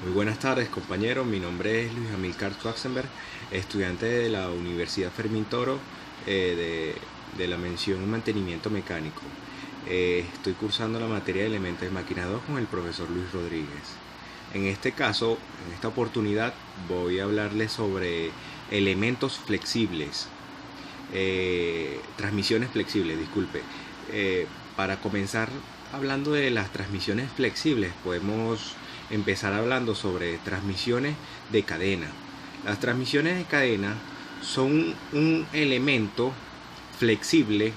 Muy buenas tardes, compañero. Mi nombre es Luis Amilcar Schwarzenberg, estudiante de la Universidad Fermín Toro de la mención Mantenimiento Mecánico. Estoy cursando la materia de elementos de máquina 2 con el profesor Luis Rodríguez. En este caso, en esta oportunidad, voy a hablarles sobre elementos flexibles, transmisiones flexibles, disculpe. Para comenzar hablando de las transmisiones flexibles, podemos empezar hablando sobre transmisiones de cadena. Las transmisiones de cadena son un elemento flexible,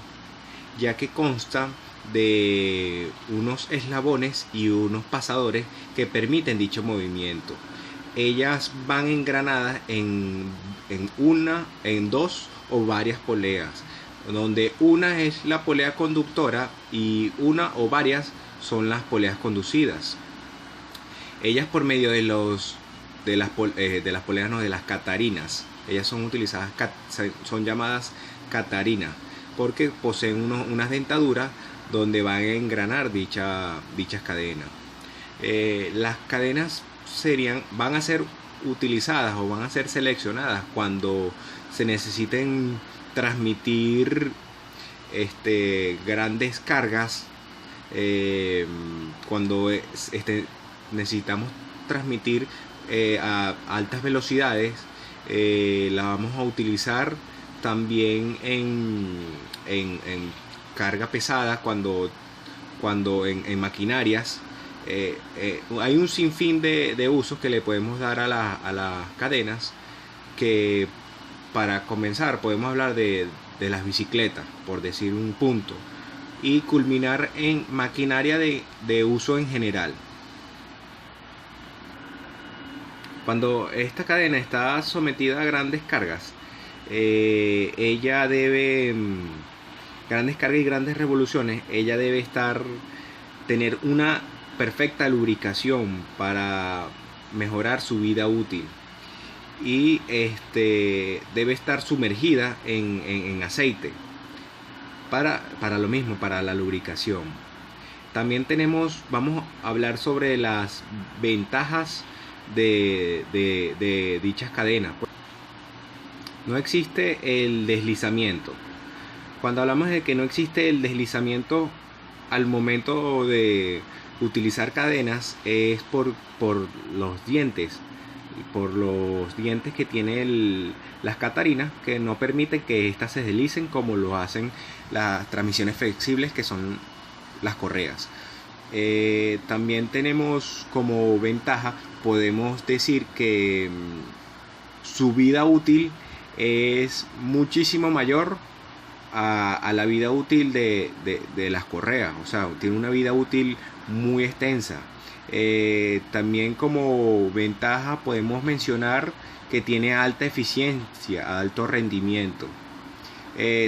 ya que consta de unos eslabones y unos pasadores que permiten dicho movimiento. Ellas van engranadas en dos o varias poleas, donde una es la polea conductora y una o varias son las poleas conducidas. Ellas, por medio de las poleas, no, de las catarinas, ellas son utilizadas, son llamadas catarinas porque poseen unas dentaduras donde van a engranar dichas cadenas. Las cadenas van a ser utilizadas o van a ser seleccionadas cuando se necesiten transmitir grandes cargas, cuando necesitamos transmitir a altas velocidades. La vamos a utilizar también en carga pesada, cuando en maquinarias. Hay un sinfín de usos que le podemos dar a las cadenas, que para comenzar podemos hablar de las bicicletas, por decir un punto, y culminar en maquinaria de uso en general. Cuando esta cadena está sometida a grandes cargas, ella debe, grandes cargas y grandes revoluciones, ella debe tener una perfecta lubricación para mejorar su vida útil, y debe estar sumergida en aceite para lo mismo, para la lubricación. También vamos a hablar sobre las ventajas de dichas cadenas. No existe el deslizamiento. Cuando hablamos de que no existe el deslizamiento al momento de utilizar cadenas, es por los dientes, que tiene las catarinas, que no permiten que éstas se deslicen como lo hacen las transmisiones flexibles, que son las correas. También tenemos como ventaja, podemos decir que su vida útil es muchísimo mayor a la vida útil de las correas. O sea, tiene una vida útil muy extensa. También como ventaja podemos mencionar que tiene alta eficiencia, alto rendimiento.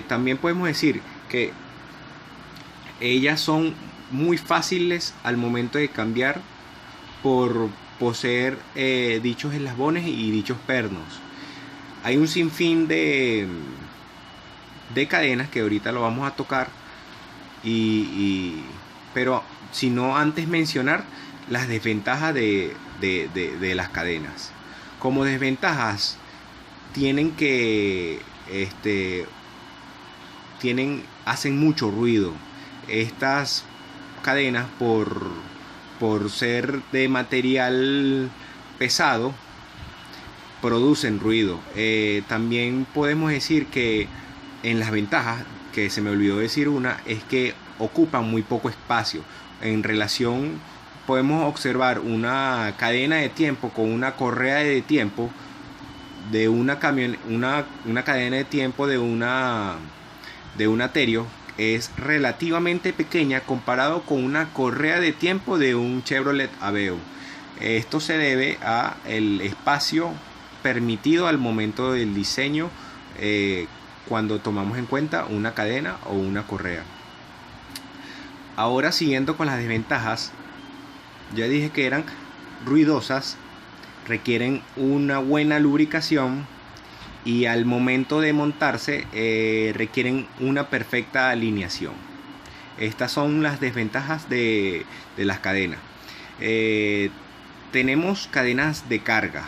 También podemos decir que ellas son muy fáciles al momento de cambiar, por poseer dichos eslabones y dichos pernos. Hay un sinfín de cadenas que ahorita lo vamos a tocar, pero si no, antes mencionar las desventajas de las cadenas. Como desventajas, hacen mucho ruido. Estas cadenas, por ser de material pesado, producen ruido. También podemos decir que en las ventajas, que se me olvidó decir una, es que ocupan muy poco espacio. En relación, podemos observar una cadena de tiempo con una correa de tiempo de una cadena de tiempo de una Terio, es relativamente pequeña comparado con una correa de tiempo de un Chevrolet Aveo. Esto se debe a el espacio permitido al momento del diseño, cuando tomamos en cuenta una cadena o una correa. Ahora, siguiendo con las desventajas, ya dije que eran ruidosas, requieren una buena lubricación, y al momento de montarse requieren una perfecta alineación. Estas son las desventajas de las cadenas. tenemos cadenas de carga.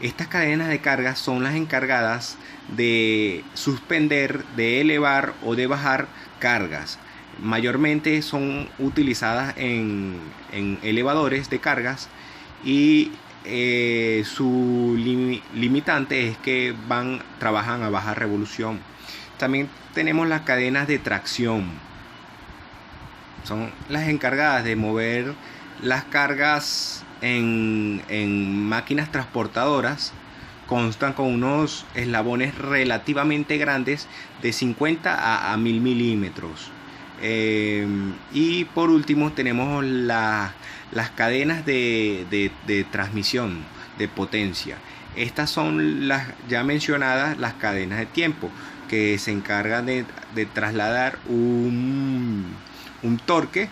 Estas cadenas de carga son las encargadas de suspender, de elevar o de bajar cargas. Mayormente son utilizadas en elevadores de cargas y su limitante es que trabajan a baja revolución. También tenemos las cadenas de tracción. Son las encargadas de mover las cargas en máquinas transportadoras. Constan con unos eslabones relativamente grandes de 50 a 1000 milímetros. Y por último tenemos las cadenas de transmisión de potencia. Estas son las ya mencionadas, las cadenas de tiempo, que se encargan de trasladar un torque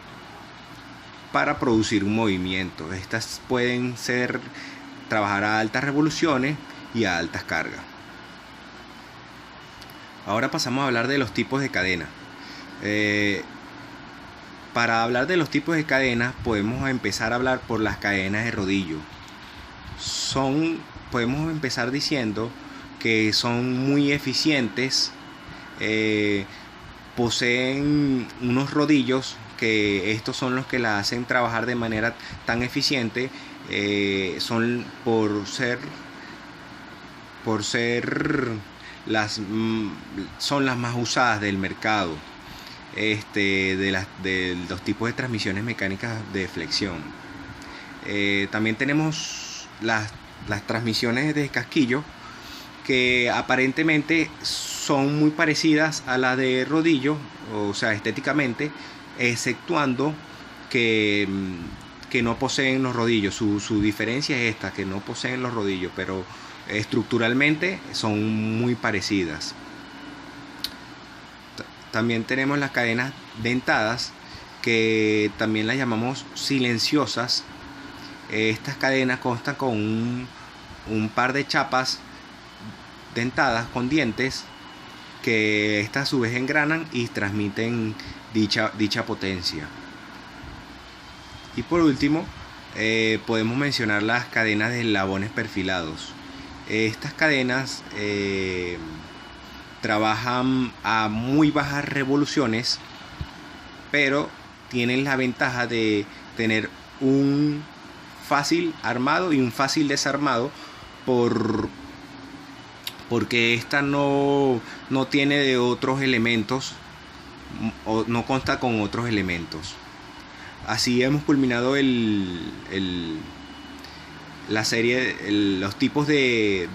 para producir un movimiento. Estas pueden trabajar a altas revoluciones y a altas cargas. Ahora pasamos a hablar de los tipos de cadena. Para hablar de los tipos de cadenas podemos empezar a hablar por las cadenas de rodillo. Podemos empezar diciendo que son muy eficientes, poseen unos rodillos que estos son los que la hacen trabajar de manera tan eficiente, son son las más usadas del mercado. De los tipos de transmisiones mecánicas de flexión. También tenemos las transmisiones de casquillo, que aparentemente son muy parecidas a las de rodillo, o sea, estéticamente, exceptuando que no poseen los rodillos. Su diferencia es esta, que no poseen los rodillos, pero estructuralmente son muy parecidas. También tenemos las cadenas dentadas, que también las llamamos silenciosas. Estas cadenas constan con un par de chapas dentadas con dientes, que estas a su vez engranan y transmiten dicha potencia. Y por último podemos mencionar las cadenas de eslabones perfilados. Estas cadenas trabajan a muy bajas revoluciones, pero tienen la ventaja de tener un fácil armado y un fácil desarmado, porque esta no tiene de otros elementos, o no consta con otros elementos. Así hemos culminado la serie, los tipos de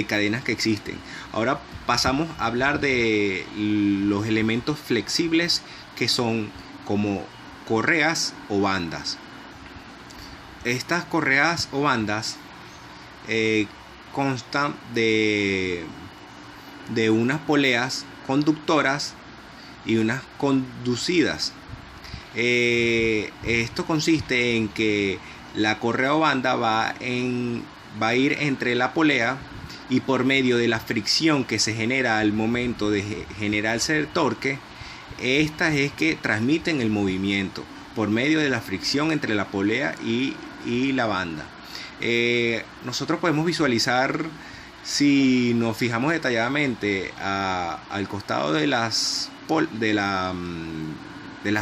cadenas que existen. Ahora pasamos a hablar de los elementos flexibles, que son como correas o bandas. Estas correas o bandas constan de unas poleas conductoras y unas conducidas. Esto consiste en que la correa o banda va a ir entre la polea, y por medio de la fricción que se genera al momento de generarse el torque, estas es que transmiten el movimiento por medio de la fricción entre la polea y la banda. Nosotros podemos visualizar, si nos fijamos detalladamente al costado de las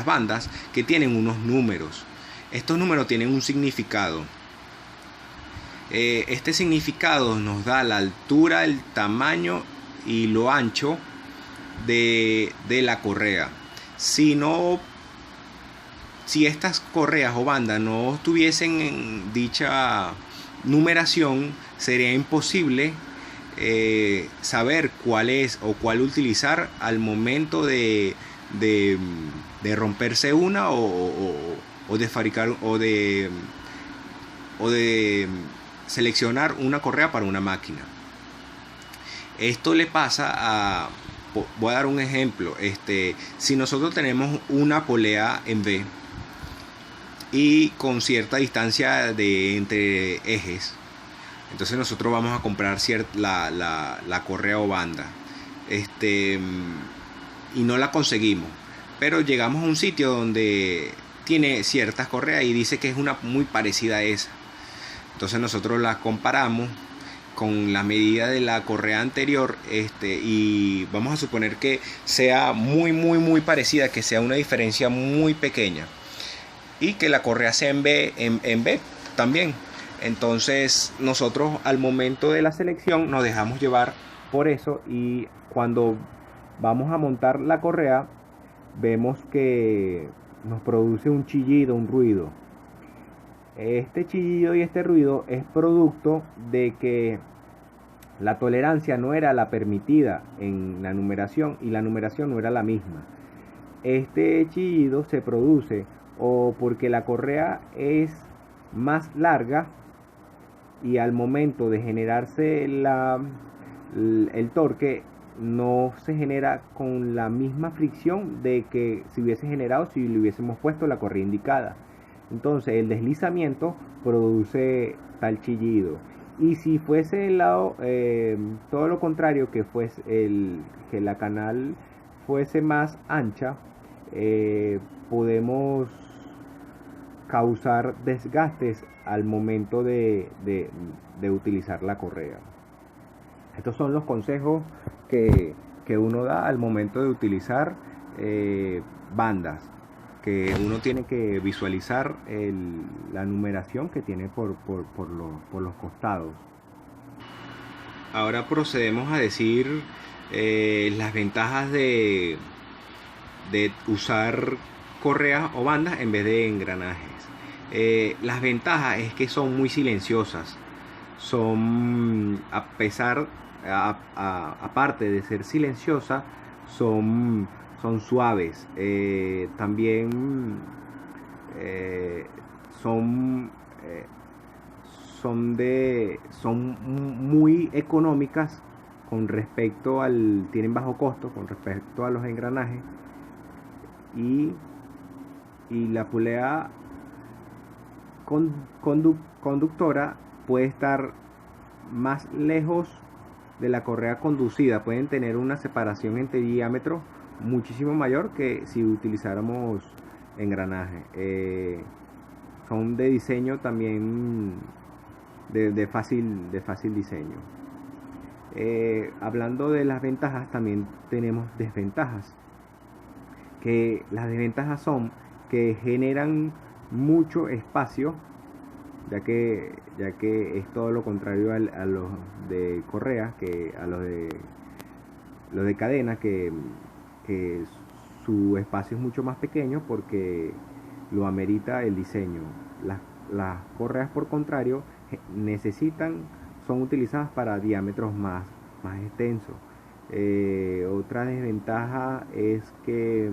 bandas, que tienen unos números. Estos números tienen un significado. Este significado nos da la altura, el tamaño y lo ancho de la correa. Si estas correas o bandas no tuviesen en dicha numeración, sería imposible saber cuál es o cuál utilizar al momento de romperse una, o de fabricar o de seleccionar una correa para una máquina. Esto le pasa voy a dar un ejemplo. Si nosotros tenemos una polea en V y con cierta distancia entre ejes, entonces nosotros vamos a comprar la correa o banda, y no la conseguimos, pero llegamos a un sitio donde tiene ciertas correas y dice que es una muy parecida a esa. Entonces nosotros la comparamos con la medida de la correa anterior, y vamos a suponer que sea muy parecida, que sea una diferencia muy pequeña, y que la correa sea en B también. Entonces nosotros al momento de la selección nos dejamos llevar por eso, y cuando vamos a montar la correa vemos que nos produce un chillido, un ruido. Este chillido y este ruido es producto de que la tolerancia no era la permitida en la numeración y la numeración no era la misma. Este chillido se produce o porque la correa es más larga y al momento de generarse el torque no se genera con la misma fricción de que si hubiese generado si le hubiésemos puesto la correa indicada. Entonces el deslizamiento produce tal chillido. Y si fuese el lado, todo lo contrario, que fuese que la canal fuese más ancha, podemos causar desgastes al momento de utilizar la correa. Estos son los consejos que uno da al momento de utilizar bandas, que uno tiene que visualizar la numeración que tiene por los costados. Ahora procedemos a decir las ventajas de usar correas o bandas en vez de engranajes. Las ventajas es que son muy silenciosas, son, aparte de ser silenciosas, son suaves, también son muy económicas tienen bajo costo con respecto a los engranajes, y la polea conductora puede estar más lejos de la correa conducida, pueden tener una separación entre diámetros muchísimo mayor que si utilizáramos engranaje. Son de diseño también de fácil diseño. Hablando de las ventajas, también tenemos desventajas, que las desventajas son que generan mucho espacio, ya que es todo lo contrario a los de correa, que a los de cadena, que su espacio es mucho más pequeño porque lo amerita el diseño. Las correas, por contrario, son utilizadas para diámetros más extensos. Otra desventaja es que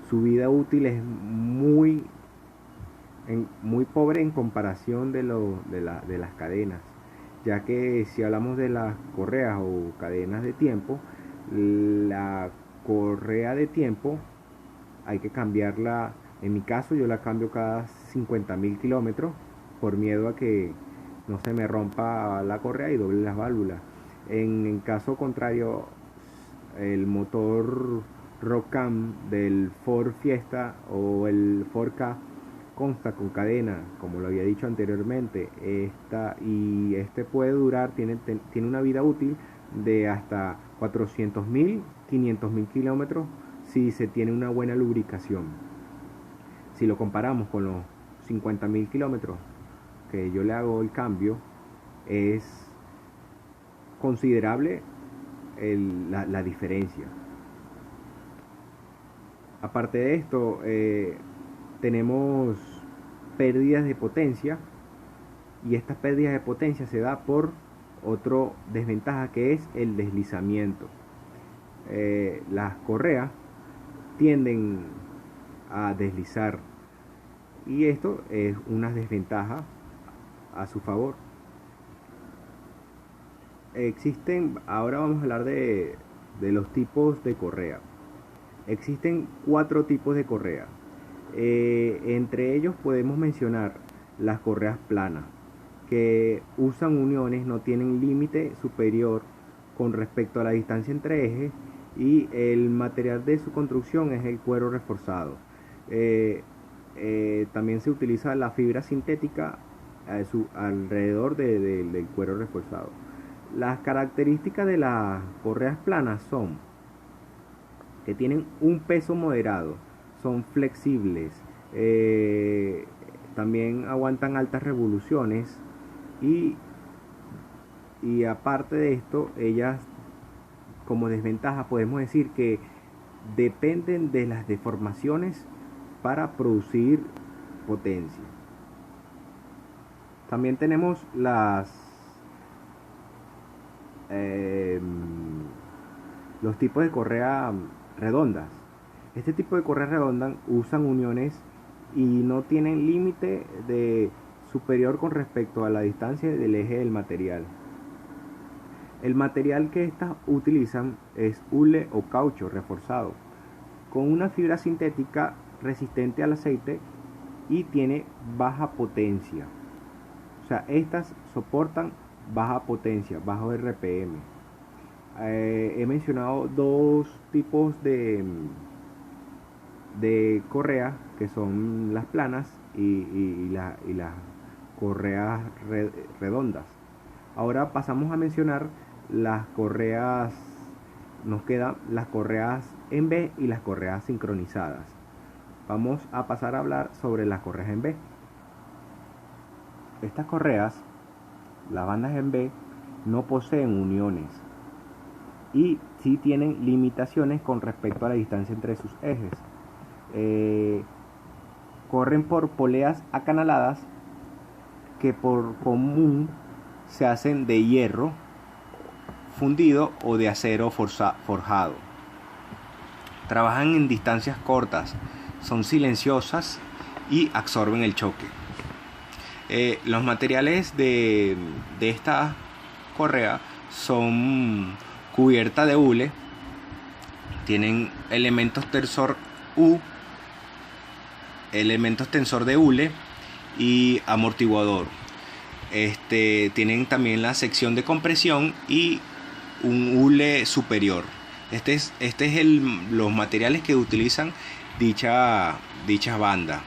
su vida útil es muy pobre en comparación de las cadenas, ya que si hablamos de las correas o cadenas de tiempo, la correa de tiempo hay que cambiarla. En mi caso yo la cambio cada 50.000 kilómetros por miedo a que no se me rompa la correa y doble las válvulas. En caso contrario, el motor Rocam del Ford Fiesta o el Ford Ka consta con cadena, como lo había dicho anteriormente. Este puede durar, tiene una vida útil de hasta 400.000, 500.000 kilómetros si se tiene una buena lubricación. Si lo comparamos con los 50.000 kilómetros que yo le hago el cambio, es considerable la diferencia. Aparte de esto, tenemos pérdidas de potencia, y estas pérdidas de potencia se da por otra desventaja, que es el deslizamiento. Las correas tienden a deslizar, y esto es una desventaja a su favor. Ahora vamos a hablar de los tipos de correa. Existen 4 tipos de correa. Entre ellos podemos mencionar las correas planas, que usan uniones, no tienen límite superior con respecto a la distancia entre ejes, y el material de su construcción es el cuero reforzado. también se utiliza la fibra sintética alrededor del cuero reforzado. Las características de las correas planas son que tienen un peso moderado, son flexibles, también aguantan altas revoluciones y aparte de esto, ellas como desventaja podemos decir que dependen de las deformaciones para producir potencia. También tenemos los tipos de correa redondas. Este tipo de correa redonda usan uniones y no tienen límite de superior con respecto a la distancia del eje del material. El material que estas utilizan es hule o caucho reforzado con una fibra sintética resistente al aceite y tiene baja potencia. O sea, estas soportan baja potencia, bajo RPM. He mencionado dos tipos de correa, que son las planas y las correas redondas. Ahora pasamos a mencionar las correas, nos quedan las correas en B y las correas sincronizadas. Vamos a pasar a hablar sobre las correas en B. Estas correas, las bandas en B, no poseen uniones y sí tienen limitaciones con respecto a la distancia entre sus ejes. Corren por poleas acanaladas que por común se hacen de hierro fundido o de acero forjado. Trabajan en distancias cortas, son silenciosas y absorben el choque. Los materiales de esta correa son cubierta de hule, tienen elementos tensor de hule y amortiguador. Tienen también la sección de compresión y un hule superior. Este es los materiales que utilizan dicha banda.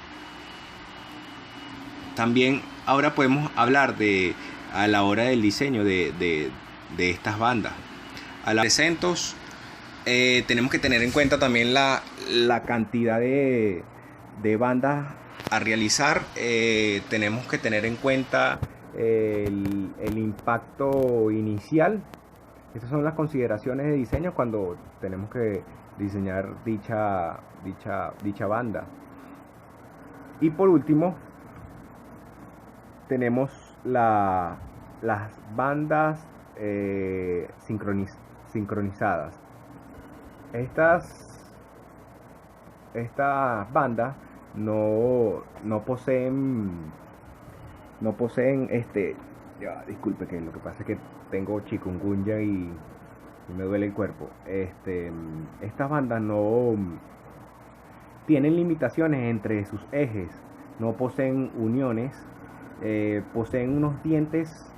También ahora podemos hablar a la hora del diseño de estas bandas. A los presentos tenemos que tener en cuenta también la cantidad de bandas a realizar. Tenemos que tener en cuenta el impacto inicial. Estas son las consideraciones de diseño cuando tenemos que diseñar dicha banda. Y por último tenemos las bandas sincronizadas. Estas bandas no poseen disculpe, que lo que pasa es que tengo chikungunya y me duele el cuerpo. Estas bandas no tienen limitaciones entre sus ejes, no poseen uniones, poseen unos dientes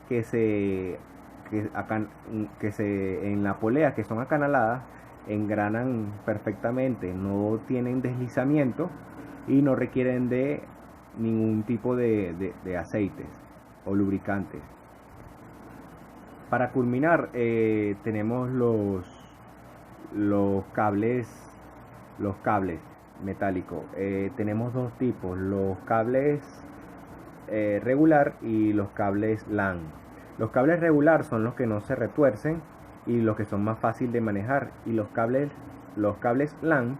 que en la polea, que son acanaladas, engranan perfectamente, no tienen deslizamiento y no requieren de ningún tipo de aceites o lubricantes. Para culminar, tenemos los cables metálicos. Tenemos dos tipos: los cables regular y los cables LAN. Los cables regular son los que no se retuercen y los que son más fáciles de manejar, y los cables LAN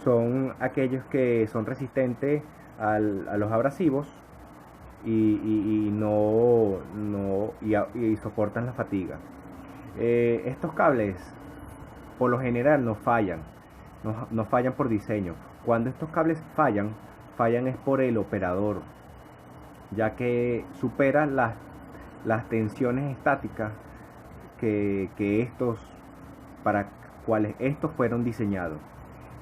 son aquellos que son resistentes a los abrasivos y soportan la fatiga. Estos cables por lo general no fallan por diseño. Cuando estos cables fallan es por el operador, ya que supera las tensiones estáticas para cuales estos fueron diseñados.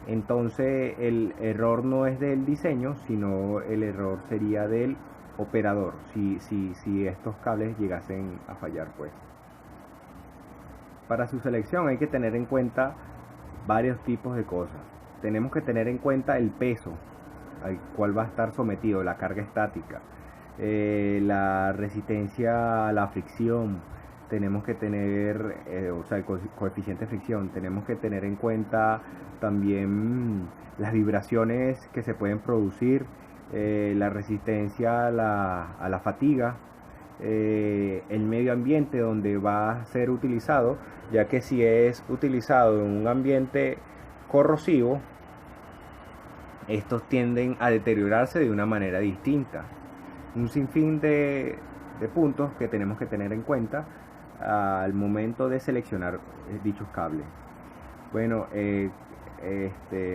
Entonces el error no es del diseño, sino el error sería del operador, si estos cables llegasen a fallar, pues. Para su selección hay que tener en cuenta varios tipos de cosas. Tenemos que tener en cuenta el peso. al cual va a estar sometido, la carga estática, la resistencia a la fricción. Tenemos que tener, o sea, el coeficiente de fricción. Tenemos que tener en cuenta también las vibraciones que se pueden producir, la resistencia a la fatiga, el medio ambiente donde va a ser utilizado, ya que si es utilizado en un ambiente corrosivo, estos tienden a deteriorarse de una manera distinta. Un sinfín de puntos que tenemos que tener en cuenta al momento de seleccionar dichos cables. Bueno,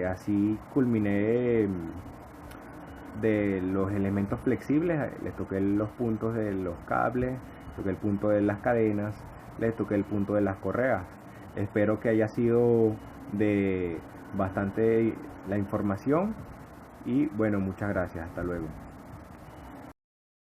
así culminé de los elementos flexibles. Les toqué los puntos de los cables, toqué el punto de las cadenas, les toqué el punto de las correas. Espero que haya sido de bastante la información y bueno, muchas gracias, hasta luego.